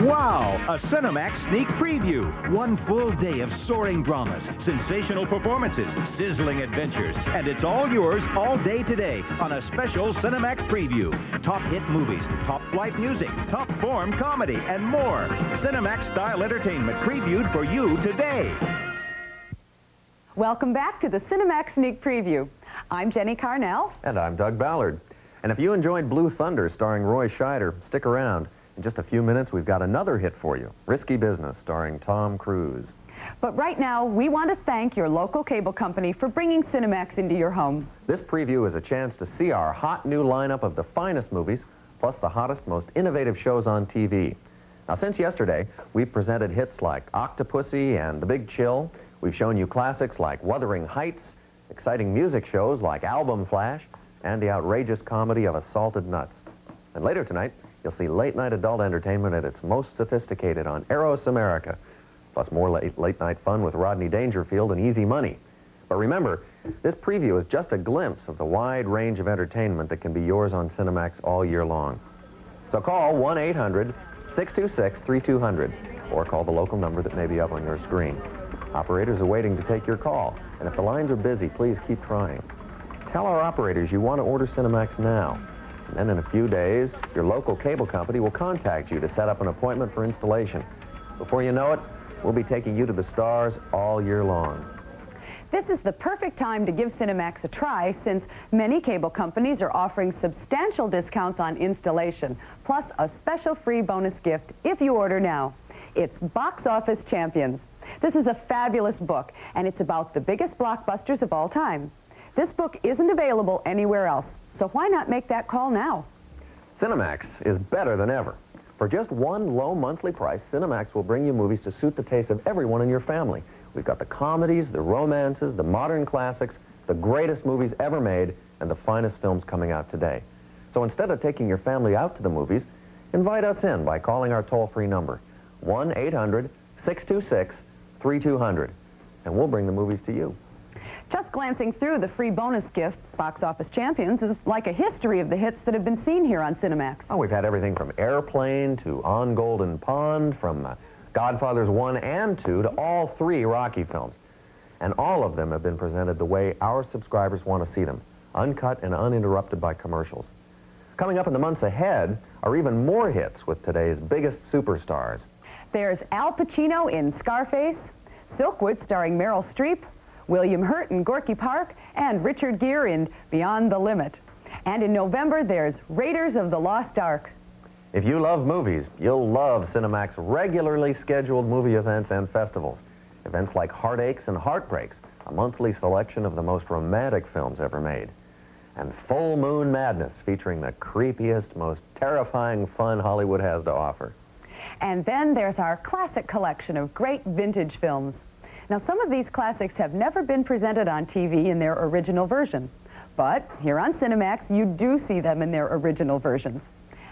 Wow, a Cinemax sneak preview. One full day of soaring dramas, sensational performances, sizzling adventures, and it's all yours all day today on a special Cinemax preview. Top hit movies, top flight music, top form comedy, and more. Cinemax-style entertainment previewed for you today. Welcome back to the Cinemax sneak preview. I'm Jenny Carnell. And I'm Doug Ballard. And if you enjoyed Blue Thunder starring Roy Scheider, stick around. In just a few minutes, we've got another hit for you, Risky Business, starring Tom Cruise. But right now, we want to thank your local cable company for bringing Cinemax into your home. This preview is a chance to see our hot new lineup of the finest movies, plus the hottest, most innovative shows on TV. Now, since yesterday, we've presented hits like Octopussy and The Big Chill. We've shown you classics like Wuthering Heights, exciting music shows like Album Flash, and the outrageous comedy of Assaulted Nuts. And later tonight, you'll see late-night adult entertainment at its most sophisticated on Eros America, plus more late-night fun with Rodney Dangerfield and Easy Money. But remember, this preview is just a glimpse of the wide range of entertainment that can be yours on Cinemax all year long. So call 1-800-626-3200 or call the local number that may be up on your screen. Operators are waiting to take your call, and if the lines are busy, please keep trying. Tell our operators you want to order Cinemax now. And then in a few days, your local cable company will contact you to set up an appointment for installation. Before you know it, we'll be taking you to the stars all year long. This is the perfect time to give Cinemax a try since many cable companies are offering substantial discounts on installation, plus a special free bonus gift if you order now. It's Box Office Champions. This is a fabulous book, and it's about the biggest blockbusters of all time. This book isn't available anywhere else. So why not make that call now? Cinemax is better than ever. For just one low monthly price, Cinemax will bring you movies to suit the taste of everyone in your family. We've got the comedies, the romances, the modern classics, the greatest movies ever made, and the finest films coming out today. So instead of taking your family out to the movies, invite us in by calling our toll-free number, 1-800-626-3200, and we'll bring the movies to you. Just glancing through the free bonus gift, Box Office Champions, is like a history of the hits that have been seen here on Cinemax. Oh, we've had everything from Airplane to On Golden Pond, from Godfathers 1 and 2 to all 3 Rocky films. And all of them have been presented the way our subscribers want to see them, uncut and uninterrupted by commercials. Coming up in the months ahead are even more hits with today's biggest superstars. There's Al Pacino in Scarface, Silkwood starring Meryl Streep, William Hurt in Gorky Park, and Richard Gere in Beyond the Limit. And in November, there's Raiders of the Lost Ark. If you love movies, you'll love Cinemax regularly scheduled movie events and festivals. Events like Heartaches and Heartbreaks, a monthly selection of the most romantic films ever made. And Full Moon Madness, featuring the creepiest, most terrifying fun Hollywood has to offer. And then there's our classic collection of great vintage films. Now, some of these classics have never been presented on TV in their original version. But here on Cinemax, you do see them in their original versions.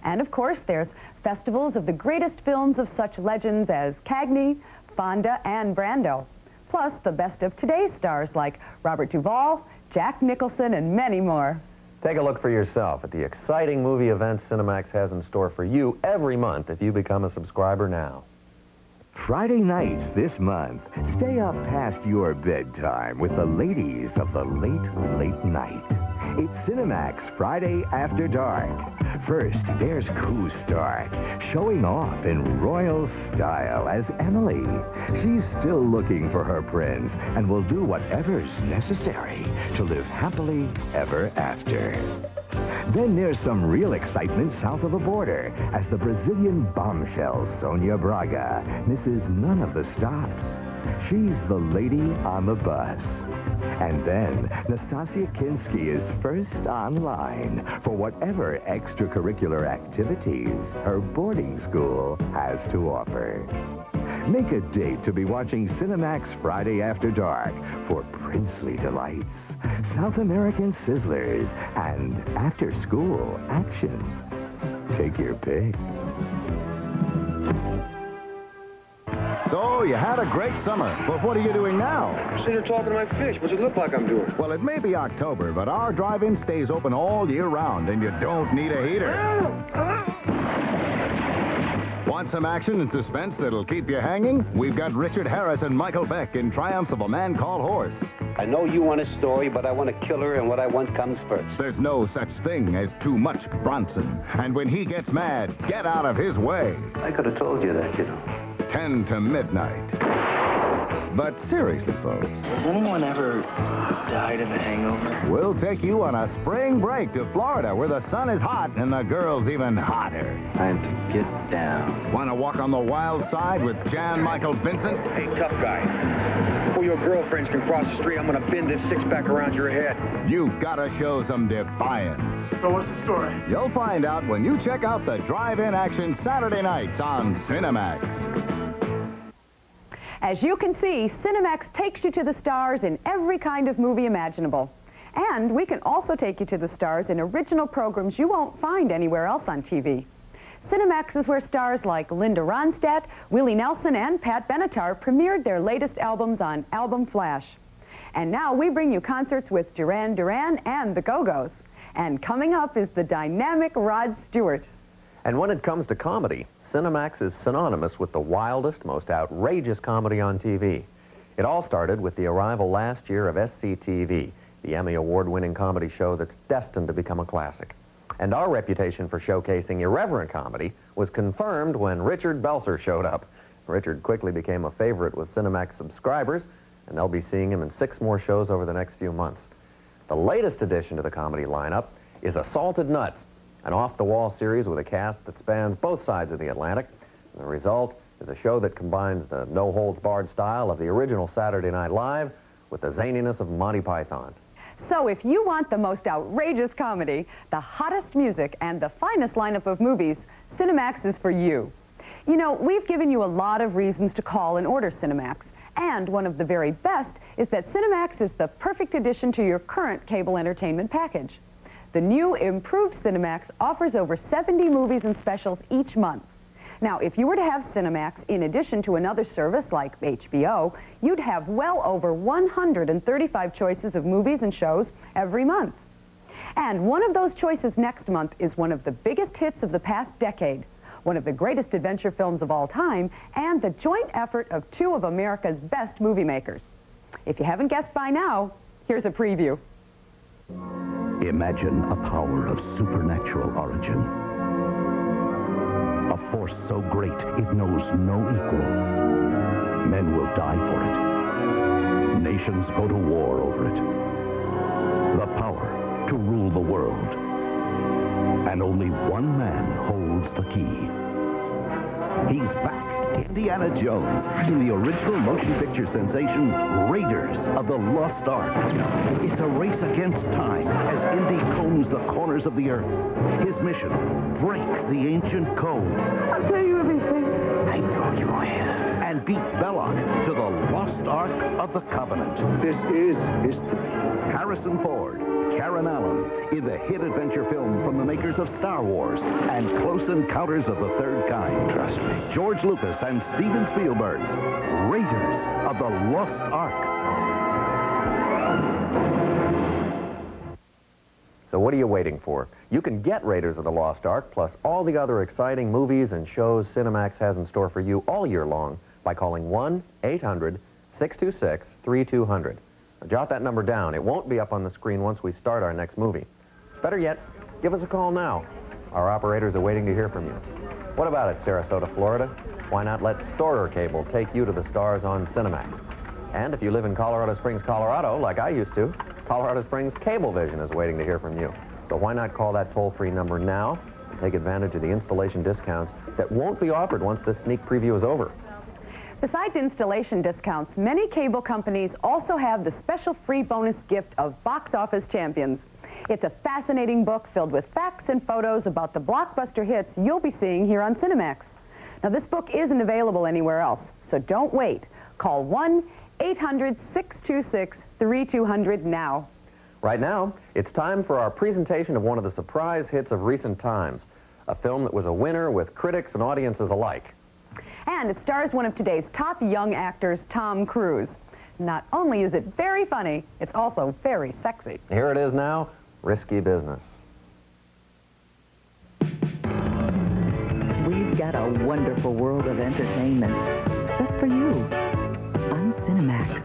And of course, there's festivals of the greatest films of such legends as Cagney, Fonda, and Brando. Plus, the best of today's stars like Robert Duvall, Jack Nicholson, and many more. Take a look for yourself at the exciting movie events Cinemax has in store for you every month if you become a subscriber now. Friday nights this month, stay up past your bedtime with the ladies of the late night. It's Cinemax Friday After Dark. First, there's Co-Stark, showing off in royal style as Emily. She's still looking for her prince and will do whatever's necessary to live happily ever after. Then there's some real excitement south of the border as the Brazilian bombshell Sonia Braga misses none of the stops. She's the lady on the bus. And then Nastasia Kinski is first online for whatever extracurricular activities her boarding school has to offer. Make a date to be watching Cinemax Friday After Dark for princely delights, South American sizzlers, and after-school action. Take your pick. So, you had a great summer, but what are you doing now? I'm sitting here talking to my fish. What's it look like I'm doing? Well, it may be October, but our drive-in stays open all year round, and you don't need a heater. Want some action and suspense that'll keep you hanging? We've got Richard Harris and Michael Beck in Triumphs of a Man Called Horse. I know you want a story, but I want a killer, and what I want comes first. There's no such thing as too much Bronson. And when he gets mad, get out of his way. I could have told you that, you know. 10 to midnight. But seriously, folks, Has anyone ever died of a hangover? we'll take you on a spring break to Florida where the sun is hot and the girls even hotter. Time to get down. Want to walk on the wild side with Jan Michael Vincent? Hey, tough guy. Before your girlfriends can cross the street, I'm gonna bend this six-pack around your head. You've got to show some defiance. So what's the story? You'll find out when you check out the drive-in action Saturday nights on Cinemax. As you can see, Cinemax takes you to the stars in every kind of movie imaginable. And we can also take you to the stars in original programs you won't find anywhere else on TV. Cinemax is where stars like Linda Ronstadt, Willie Nelson, and Pat Benatar premiered their latest albums on Album Flash. And now we bring you concerts with Duran Duran and the Go-Go's. And coming up is the dynamic Rod Stewart. And when it comes to comedy, Cinemax is synonymous with the wildest, most outrageous comedy on TV. It all started with the arrival last year of SCTV, the Emmy Award-winning comedy show that's destined to become a classic. And our reputation for showcasing irreverent comedy was confirmed when Richard Belzer showed up. Richard quickly became a favorite with Cinemax subscribers, and they'll be seeing him in 6 more shows over the next few months. The latest addition to the comedy lineup is Assaulted Nuts, an off-the-wall series with a cast that spans both sides of the Atlantic. And the result is a show that combines the no-holds-barred style of the original Saturday Night Live with the zaniness of Monty Python. So if you want the most outrageous comedy, the hottest music, and the finest lineup of movies, Cinemax is for you. You know, we've given you a lot of reasons to call and order Cinemax, and one of the very best is that Cinemax is the perfect addition to your current cable entertainment package. The new, improved Cinemax offers over 70 movies and specials each month. Now, if you were to have Cinemax in addition to another service like HBO, you'd have well over 135 choices of movies and shows every month. And one of those choices next month is one of the biggest hits of the past decade, one of the greatest adventure films of all time, and the joint effort of 2 of America's best movie makers. If you haven't guessed by now, here's a preview. Imagine a power of supernatural origin. A force so great it knows no equal. Men will die for it. Nations go to war over it. The power to rule the world. And only one man holds the key. He's back. Indiana Jones in the original motion picture sensation, Raiders of the Lost Ark. It's a race against time as Indy combs the corners of the earth. His mission, break the ancient code. I'll tell you everything. I know you will. And beat Belloc to the Lost Ark of the Covenant. This is history. Harrison Ford, Karen Allen in the hit adventure film from the makers of Star Wars and Close Encounters of the Third Kind. Trust me. George Lucas and Steven Spielberg's Raiders of the Lost Ark. So what are you waiting for? You can get Raiders of the Lost Ark, plus all the other exciting movies and shows Cinemax has in store for you all year long by calling 1-800-626-3200. Jot that number down. It won't be up on the screen once we start our next movie. Better yet, give us a call now. Our operators are waiting to hear from you. What about it, Sarasota, Florida? Why not let Storer Cable take you to the stars on Cinemax? And if you live in Colorado Springs, Colorado, like I used to, Colorado Springs Cablevision is waiting to hear from you. So why not call that toll-free number now and take advantage of the installation discounts that won't be offered once this sneak preview is over. Besides installation discounts, many cable companies also have the special free bonus gift of Box Office Champions. It's a fascinating book filled with facts and photos about the blockbuster hits you'll be seeing here on Cinemax. Now, this book isn't available anywhere else, so don't wait. Call 1-800-626-3200 now. Right now, it's time for our presentation of one of the surprise hits of recent times, a film that was a winner with critics and audiences alike. And it stars one of today's top young actors, Tom Cruise. Not only is it very funny, it's also very sexy. Here it is now, Risky Business. We've got a wonderful world of entertainment just for you on Cinemax.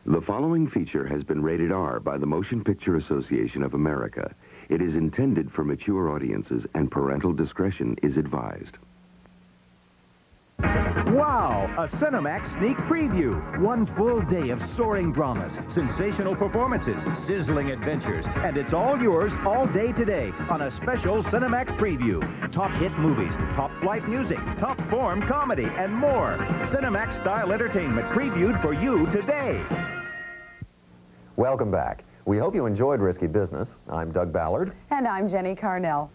The following feature has been rated R by the Motion Picture Association of America. It is intended for mature audiences and parental discretion is advised. Wow! A Cinemax sneak preview. One full day of soaring dramas, sensational performances, sizzling adventures, and it's all yours all day today on a special Cinemax preview. Top hit movies, top flight music, top form comedy, and more. Cinemax-style entertainment previewed for you today. Welcome back. We hope you enjoyed Risky Business. I'm Doug Ballard. And I'm Jenny Carnell.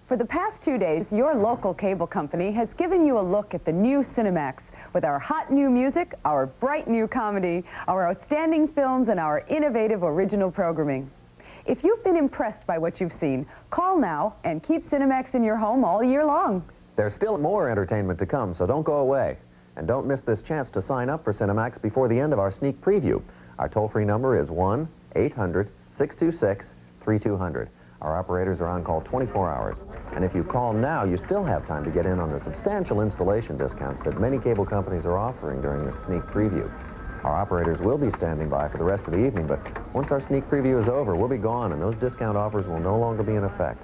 For the past 2 days, your local cable company has given you a look at the new Cinemax with our hot new music, our bright new comedy, our outstanding films, and our innovative original programming. If you've been impressed by what you've seen, call now and keep Cinemax in your home all year long. There's still more entertainment to come, so don't go away. And don't miss this chance to sign up for Cinemax before the end of our sneak preview. Our toll-free number is 1-800-626-3200. Our operators are on call 24 hours. And if you call now, you still have time to get in on the substantial installation discounts that many cable companies are offering during this sneak preview. Our operators will be standing by for the rest of the evening, but once our sneak preview is over, we'll be gone, and those discount offers will no longer be in effect.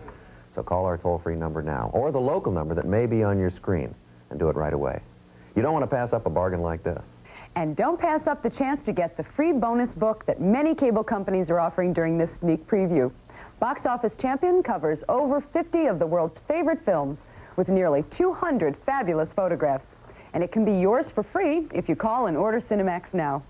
So call our toll-free number now, or the local number that may be on your screen, and do it right away. You don't want to pass up a bargain like this. And don't pass up the chance to get the free bonus book that many cable companies are offering during this sneak preview. Box Office Champion covers over 50 of the world's favorite films with nearly 200 fabulous photographs. And it can be yours for free if you call and order Cinemax now.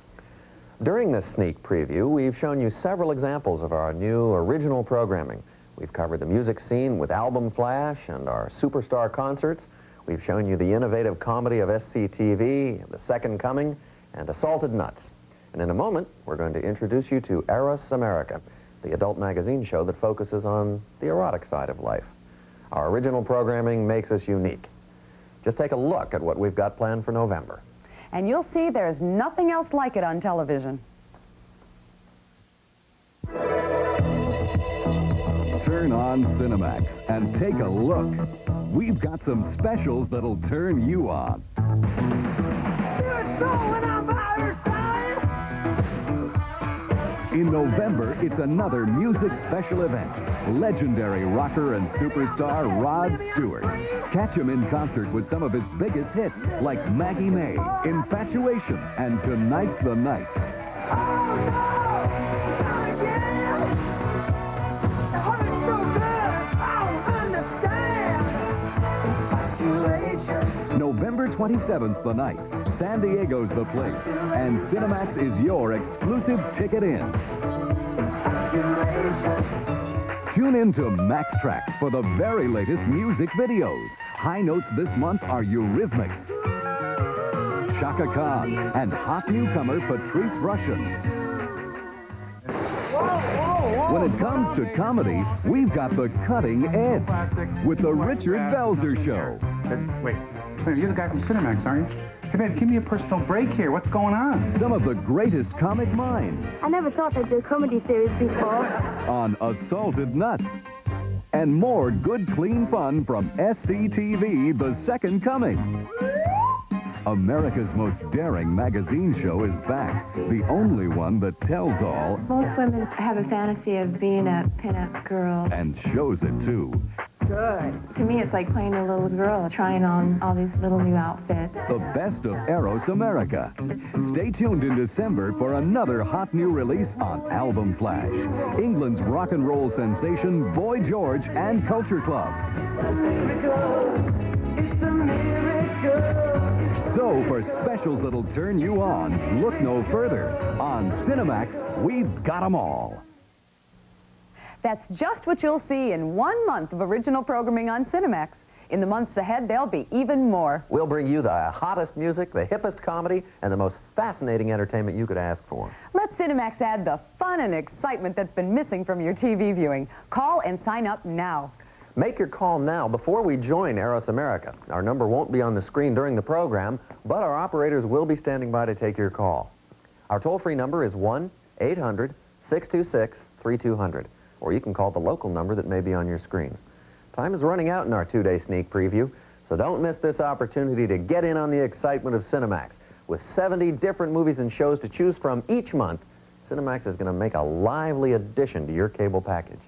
During this sneak preview, we've shown you several examples of our new original programming. We've covered the music scene with Album Flash and our superstar concerts. We've shown you the innovative comedy of SCTV, The Second Coming, and Assaulted Nuts. And in a moment, we're going to introduce you to Eros America, the adult magazine show that focuses on the erotic side of life. Our original programming makes us unique. Just take a look at what we've got planned for November. And you'll see there's nothing else like it on television. Turn on Cinemax and take a look. We've got some specials that'll turn you on. In November, it's another music special event. Legendary rocker and superstar Rod Stewart. Catch him in concert with some of his biggest hits like Maggie May, Infatuation, and Tonight's the Night. November 27th's the night. San Diego's the place. And Cinemax is your exclusive ticket in. Tune in to Max Tracks for the very latest music videos. High notes this month are Eurythmics, Chaka Khan, and hot newcomer Patrice Rushen. When it comes to comedy, we've got the cutting edge with the Richard Belzer Show. Wait, you're the guy from Cinemax, aren't you? Hey, man, give me a personal break here. What's going on? Some of the greatest comic minds. I never thought I'd do a comedy series before. On Assaulted Nuts. And more good, clean fun from SCTV, The Second Coming. America's most daring magazine show is back. The only one that tells all. Most women have a fantasy of being a pinup girl. And shows it, too. Good. To me, it's like playing a little girl, trying on all these little new outfits. The best of Eros America. Stay tuned in December for another hot new release on Album Flash. England's rock and roll sensation, Boy George and Culture Club. So for specials that'll turn you on, look no further. On Cinemax, we've got 'em all. That's just what you'll see in 1 month of original programming on Cinemax. In the months ahead, there'll be even more. We'll bring you the hottest music, the hippest comedy, and the most fascinating entertainment you could ask for. Let Cinemax add the fun and excitement that's been missing from your TV viewing. Call and sign up now. Make your call now before we join Eros America. Our number won't be on the screen during the program, but our operators will be standing by to take your call. Our toll-free number is 1-800-626-3200, or you can call the local number that may be on your screen. Time is running out in our 2-day sneak preview, so don't miss this opportunity to get in on the excitement of Cinemax. With 70 different movies and shows to choose from each month, Cinemax is going to make a lively addition to your cable package.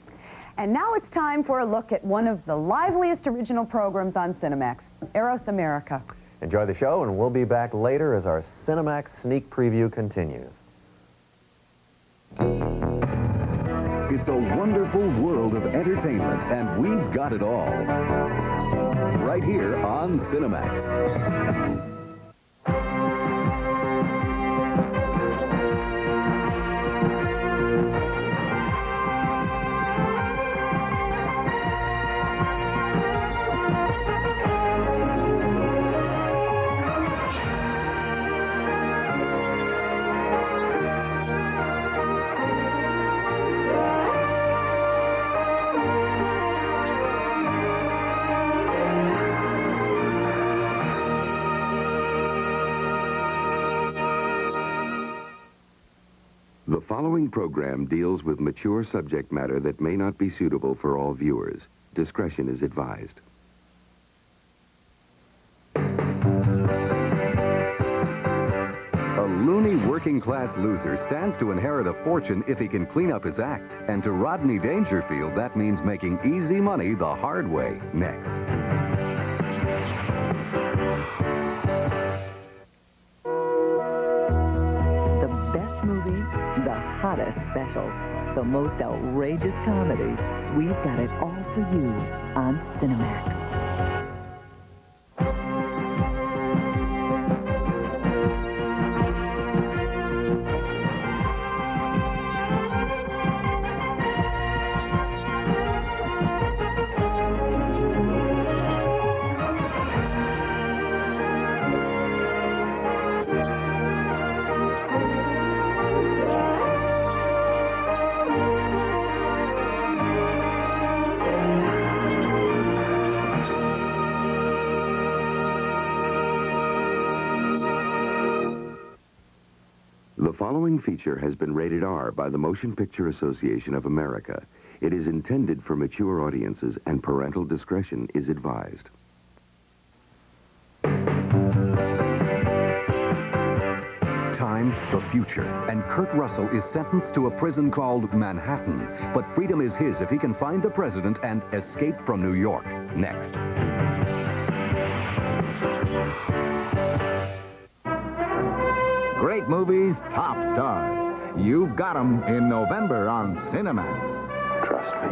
And now it's time for a look at one of the liveliest original programs on Cinemax, Eros America. Enjoy the show, and we'll be back later as our Cinemax sneak preview continues. It's a wonderful world of entertainment, and we've got it all. Right here on Cinemax. The following program deals with mature subject matter that may not be suitable for all viewers. Discretion is advised. A loony working-class loser stands to inherit a fortune if he can clean up his act. And to Rodney Dangerfield, that means making easy money the hard way. Next. The hottest specials, the most outrageous comedy. We've got it all for you on Cinemax. The following feature has been rated R by the Motion Picture Association of America. It is intended for mature audiences, and parental discretion is advised. Time, the future, and Kurt Russell is sentenced to a prison called Manhattan. But freedom is his if he can find the president and escape from New York. Next. Great movies, top stars. You've got 'em in November on Cinemax. Trust me.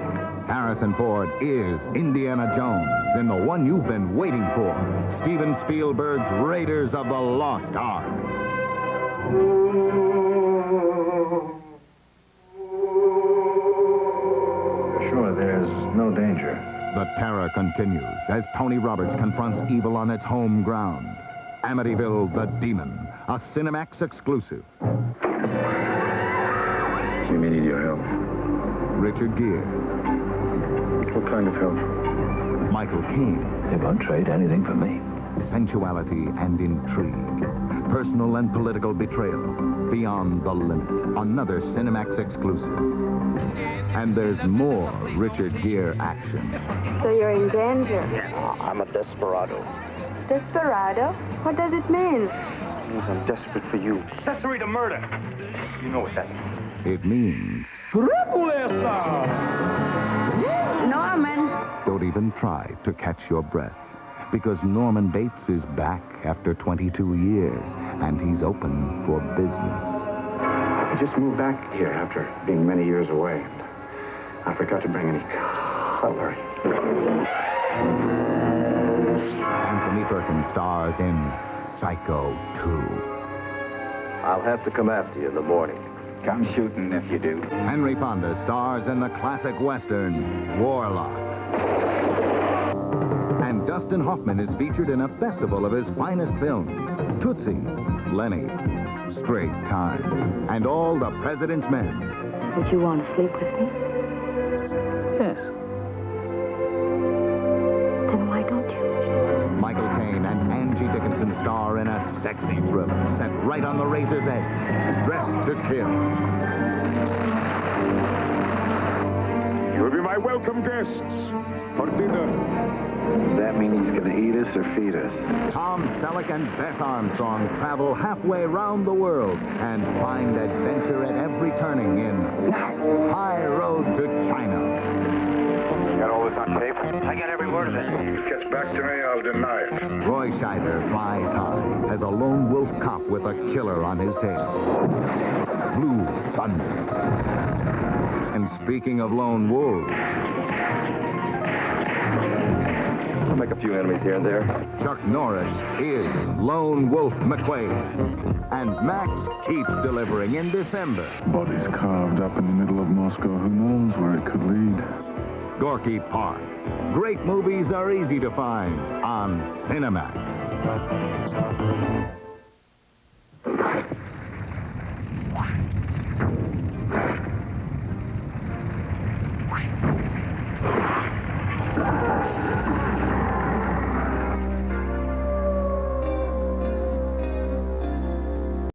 Harrison Ford is Indiana Jones in the one you've been waiting for. Steven Spielberg's Raiders of the Lost Ark. Sure, there's no danger. The terror continues as Tony Roberts confronts evil on its home ground. Amityville the Demon, a Cinemax exclusive. We may need your help. Richard Gere. What kind of help? Michael Caine. They won't trade anything for me. Sensuality and intrigue. Personal and political betrayal. Beyond the Limit. Another Cinemax exclusive. And there's more Richard Gere action. So you're in danger. I'm a desperado. Desperado? What does it mean? It means I'm desperate for you. Accessory to murder. You know what that means. It means... Norman! Don't even try to catch your breath. Because Norman Bates is back after 22 years, and he's open for business. I just moved back here after being many years away. I forgot to bring any cutlery. Anthony Perkins stars in Psycho 2. I'll have to come after you in the morning. Come shooting if you do. Henry Fonda stars in the classic Western, Warlock. And Dustin Hoffman is featured in a festival of his finest films, Tootsie, Lenny, Straight Time, and All the President's Men. Would you want to sleep with me? Yes. Then why don't you? Michael Caine and Angie Dickinson star in a sexy thriller set right on the razor's edge, Dressed to Kill. You'll be my welcome guests for dinner. Does that mean he's going to eat us or feed us? Tom Selleck and Bess Armstrong travel halfway around the world and find adventure at every turning in High Road to China. Got all this on tape? I got every word of it. If it gets back to me, I'll deny it. Roy Scheider flies high as a lone wolf cop with a killer on his tail. Blue Thunder. And speaking of lone wolves, I'll make a few enemies here and there. Chuck Norris is Lone Wolf McQuaid. And Max keeps delivering in December. Bodies carved up in the middle of Moscow. Who knows where it could lead? Gorky Park. Great movies are easy to find on Cinemax.